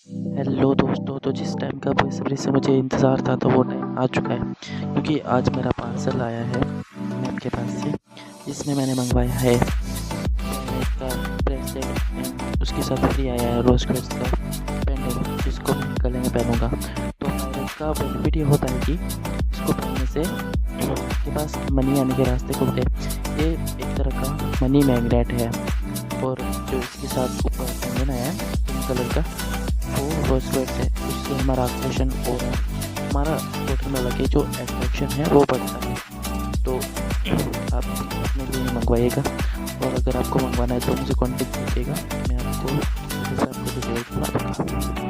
Hello दोस्तों, तो जिस टाइम का बेसब्री से मुझे इंतज़ार था तो वो टाइम आ चुका है, क्योंकि आज मेरा पार्सल आया है मैम के पास से, जिसमें मैंने मंगवाया है का ब्रेसलेट एंड उसके साथ फ्री आया है रोज़ क्वार्ट्ज का पेंडेंट, जिसको मैं गले में पहनूँगा। तो मेरे का बेनिफिट ये होता है कि इसको पहनने से आपके पास मनी आने के रास्ते खुलते हैं। ये एक तरह का मनी मैग्नेट है, और जो इसके साथ ऊपर पेंडेंट आया है पिंक कलर का, वो रोज़ क्वार्ट्ज है। उससे हमारा आकर्षण और हमारा टोटल में लगे जो अट्रैक्शन है वो बढ़ता है। तो आप अपने लिए मंगवाइएगा, और अगर आपको मंगवाना है तो मुझे कॉन्टेक्ट कीजिएगा, मैं आपको जैसे आपको डिटेल्स बता दूँगा।